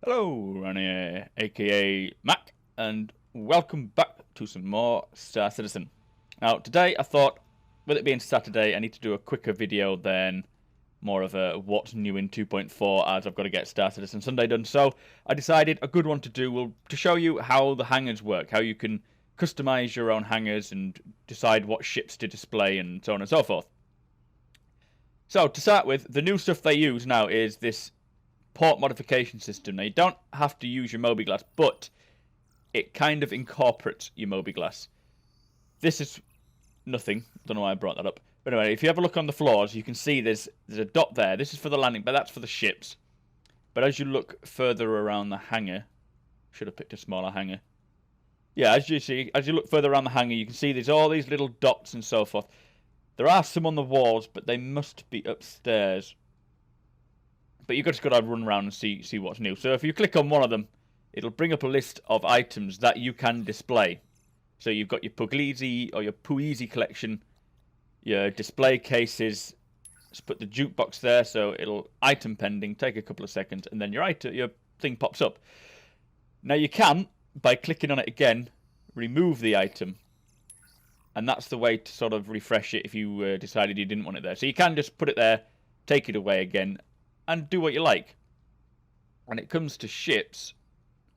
Hello, Ronnie, aka Mac, and welcome back to some more Star Citizen. Now, today I thought, with it being Saturday, I need to do a quicker video than more of a what's new in 2.4, as I've got to get Star Citizen Sunday done. So I decided a good one to do will to show you how the hangars work, how you can customize your own hangars and decide what ships to display and so on and so forth. So to start with, the new stuff they use now is this port modification system. Now, you don't have to use your mobiGlas, but it kind of incorporates your mobiGlas. This is nothing. Don't know why I brought that up. But anyway, if you have a look on the floors, you can see there's a dot there. This is for the landing, but that's for the ships. But as you look further around the hangar, should have picked a smaller hangar. Yeah, as you look further around the hangar, you can see there's all these little dots and so forth. There are some on the walls, but they must be upstairs. But you've just got to run around and see what's new. So if you click on one of them, it'll bring up a list of items that you can display. So you've got your Puglisi or your Puisi collection, your display cases. Just put the jukebox there, so it'll item pending, take a couple of seconds, and then your thing pops up. Now you can, by clicking on it again, remove the item. And that's the way to sort of refresh it if you decided you didn't want it there. So you can just put it there, take it away again, and do what you like. When it comes to ships,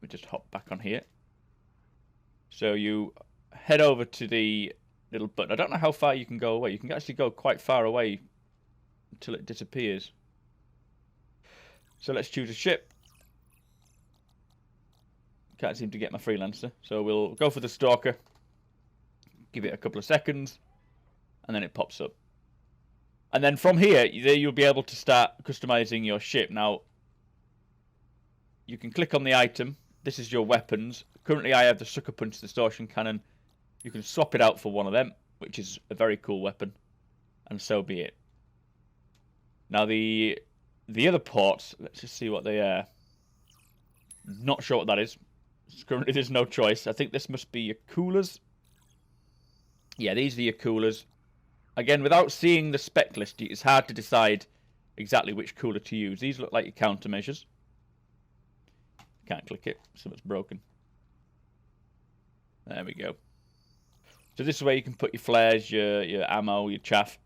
we just hop back on here. So you head over to the little button. I don't know how far you can go away. You can actually go quite far away until it disappears. So let's choose a ship. Can't seem to get my freelancer. So we'll go for the Stalker. Give it a couple of seconds. And then it pops up. And then from here, you'll be able to start customizing your ship. Now, you can click on the item. This is your weapons. Currently, I have the Sucker Punch Distortion Cannon. You can swap it out for one of them, which is a very cool weapon. And so be it. Now, the other ports, let's just see what they are. Not sure what that is. Currently, there's no choice. I think this must be your coolers. Yeah, these are your coolers. Again, without seeing the spec list, it's hard to decide exactly which cooler to use. These look like your countermeasures. Can't click it, something's broken. There we go. So this is where you can put your flares, your ammo, your chaff.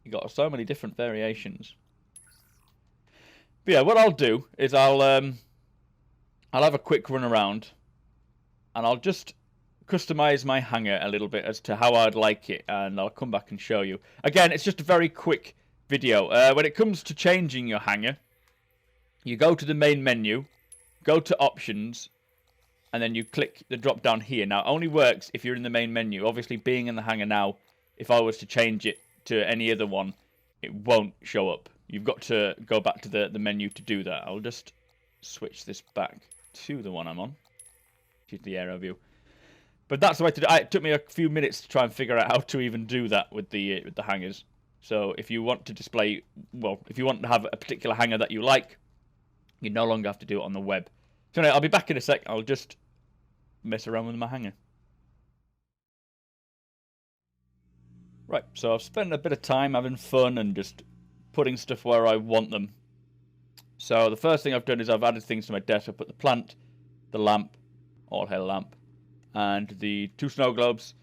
You've got so many different variations. But yeah, what I'll do is I'll have a quick run around, and I'll just customize my hangar a little bit as to how I'd like it, and I'll come back and show you. Again, it's just a very quick video. When it comes to changing your hangar, you go to the main menu, go to options, and then you click the drop down here. Now, it only works if you're in the main menu. Obviously, being in the hangar now, if I was to change it to any other one, it won't show up. You've got to go back to the menu to do that. I'll just switch this back to the one I'm on, which is the aero view. But that's the way to do it. It took me a few minutes to try and figure out how to even do that with the hangars. So if you want to display, well, if you want to have a particular hangar that you like, you no longer have to do it on the web. So anyway, I'll be back in a sec. I'll just mess around with my hangar. Right, so I've spent a bit of time having fun and just putting stuff where I want them. So the first thing I've done is I've added things to my desk. I've put the plant, the lamp, all hail lamp, and the 2 snow globes.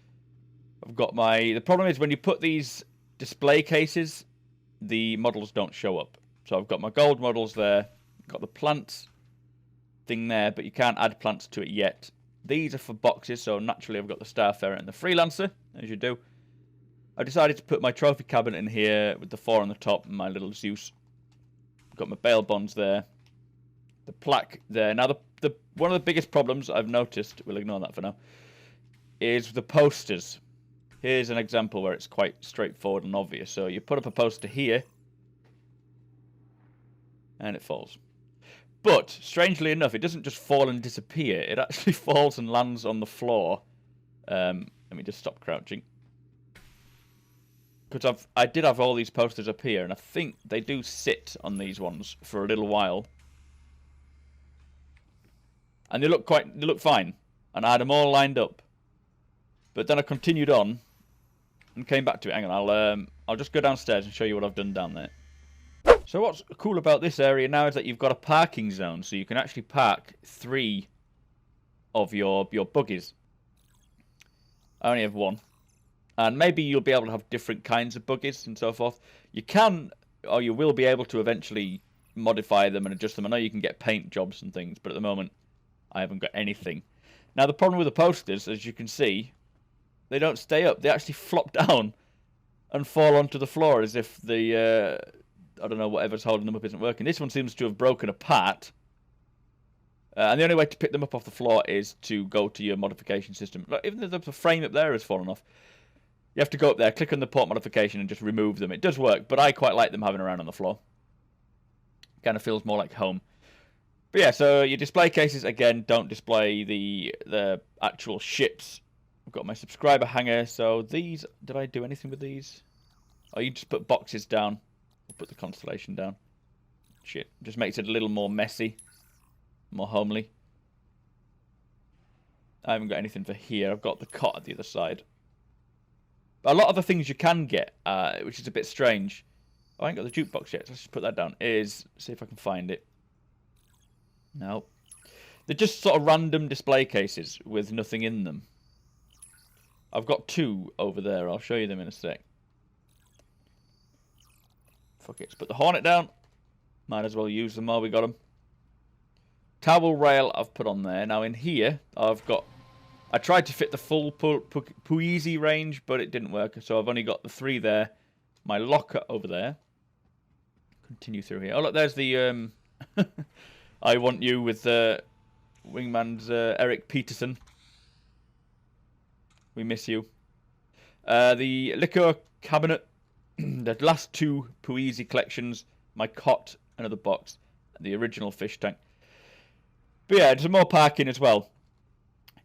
I've got the problem is when you put these display cases, the models don't show up. So I've got my gold models there, got the plants thing there, but you can't add plants to it yet. These are for boxes, so naturally I've got the Starfarer and the Freelancer, as you do. I decided to put my trophy cabinet in here with the 4 on the top and my little Zeus. Got my bail bonds there, the plaque there. Now, one of the biggest problems I've noticed, we'll ignore that for now, is the posters. Here's an example where it's quite straightforward and obvious. So you put up a poster here, and it falls. But, strangely enough, it doesn't just fall and disappear. It actually falls and lands on the floor. Let me just stop crouching. Because I did have all these posters up here, and I think they do sit on these ones for a little while. And they look fine. And I had them all lined up. But then I continued on and came back to it. Hang on, I'll just go downstairs and show you what I've done down there. So what's cool about this area now is that you've got a parking zone, so you can actually park 3 of your buggies. I only have 1. And maybe you'll be able to have different kinds of buggies and so forth. You can, or you will be able to eventually modify them and adjust them. I know you can get paint jobs and things, but at the moment, I haven't got anything. Now, the problem with the posters, as you can see, they don't stay up. They actually flop down and fall onto the floor as if the, I don't know, whatever's holding them up isn't working. This one seems to have broken apart. And the only way to pick them up off the floor is to go to your modification system. Even though the frame up there has fallen off, you have to go up there, click on the port modification, and just remove them. It does work, but I quite like them having around on the floor. Kind of feels more like home. But yeah, so your display cases, again, don't display the actual ships. I've got my subscriber hanger, so these... Did I do anything with these? Oh, you just put boxes down. We'll put the constellation down. Shit. Just makes it a little more messy. More homely. I haven't got anything for here. I've got the cot at the other side. But a lot of the things you can get, which is a bit strange... Oh, I ain't got the jukebox yet, so let's just put that down. See if I can find it. No. They're just sort of random display cases with nothing in them. I've got 2 over there. I'll show you them in a sec. Fuck it. Let's put the Hornet down. Might as well use them while we got them. Towel rail I've put on there. Now in here, I've got... I tried to fit the full Puisi range, but it didn't work. So I've only got the 3 there. My locker over there. Continue through here. Oh, look, there's the... I Want You with Wingman's Eric Peterson. We miss you. The liquor cabinet. The last 2 Puisi collections. My cot, another box. The original fish tank. But yeah, there's more parking as well.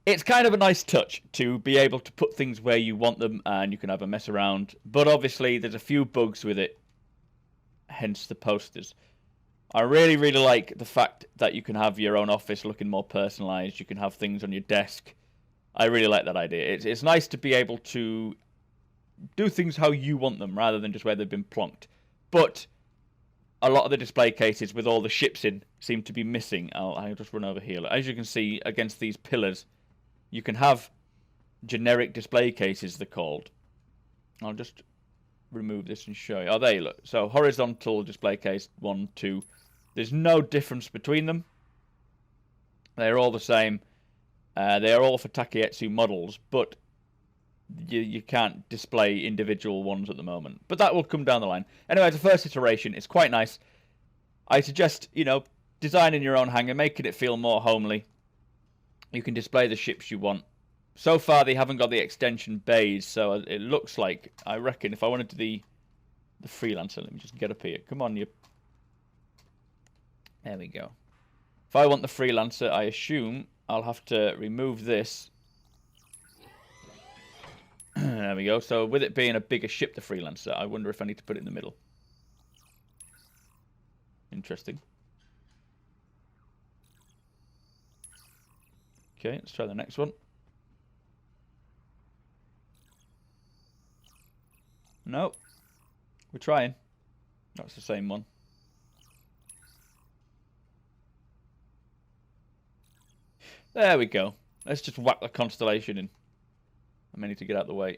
It's kind of a nice touch to be able to put things where you want them and you can have a mess around. But obviously, there's a few bugs with it. Hence the posters. I really, really like the fact that you can have your own office looking more personalised. You can have things on your desk. I really like that idea. It's nice to be able to do things how you want them rather than just where they've been plonked. But a lot of the display cases with all the ships in seem to be missing. I'll just run over here. As you can see, against these pillars, you can have generic display cases, they're called. I'll just remove this and show you. Oh, there you look. So, horizontal display case, 1, 2. There's no difference between them. They're all the same. They are all for Takeetsu models, but you can't display individual ones at the moment. But that will come down the line. Anyway, the first iteration is quite nice. I suggest, you know, designing your own hangar, making it feel more homely. You can display the ships you want. So far, they haven't got the extension bays, so it looks like, I reckon, if I wanted to the Freelancer, let me just get up here. Come on, you... There we go. If I want the Freelancer, I assume I'll have to remove this. There we go. So with it being a bigger ship, the Freelancer, I wonder if I need to put it in the middle. Interesting. Okay, let's try the next one. No. We're trying. That's the same one. There we go. Let's just whack the constellation in. I may need to get out of the way.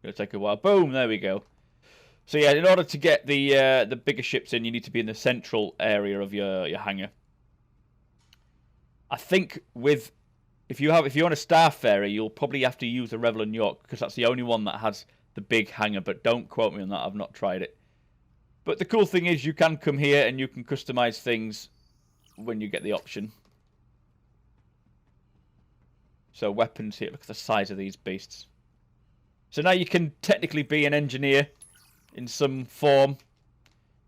Gonna take a while. Boom, there we go. So yeah, in order to get the bigger ships in, you need to be in the central area of your hangar. I think with if you're on a Starfarer, you'll probably have to use the Revel and York because that's the only one that has the big hangar. But don't quote me on that. I've not tried it. But the cool thing is you can come here and you can customize things when you get the option. So weapons here. Look at the size of these beasts. So now you can technically be an engineer in some form,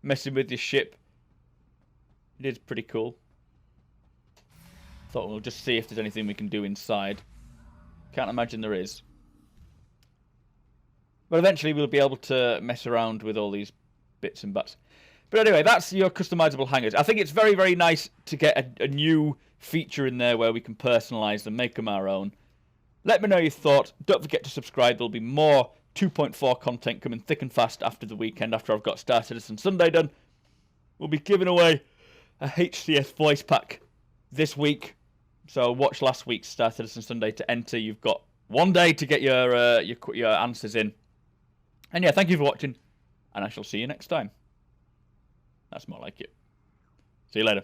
messing with your ship. It is pretty cool. Thought we'll just see if there's anything we can do inside. Can't imagine there is. But eventually we'll be able to mess around with all these bits and bats. But anyway, that's your customizable hangars. I think it's very, very nice to get a new feature in there where we can personalize them, make them our own. Let me know your thoughts. Don't forget to subscribe. There'll be more 2.4 content coming thick and fast after the weekend, after I've got Star Citizen Sunday done. We'll be giving away a HCS voice pack this week. So watch last week's Star Citizen Sunday to enter. You've got 1 day to get your answers in. And yeah, thank you for watching, and I shall see you next time. That's more like it. See you later.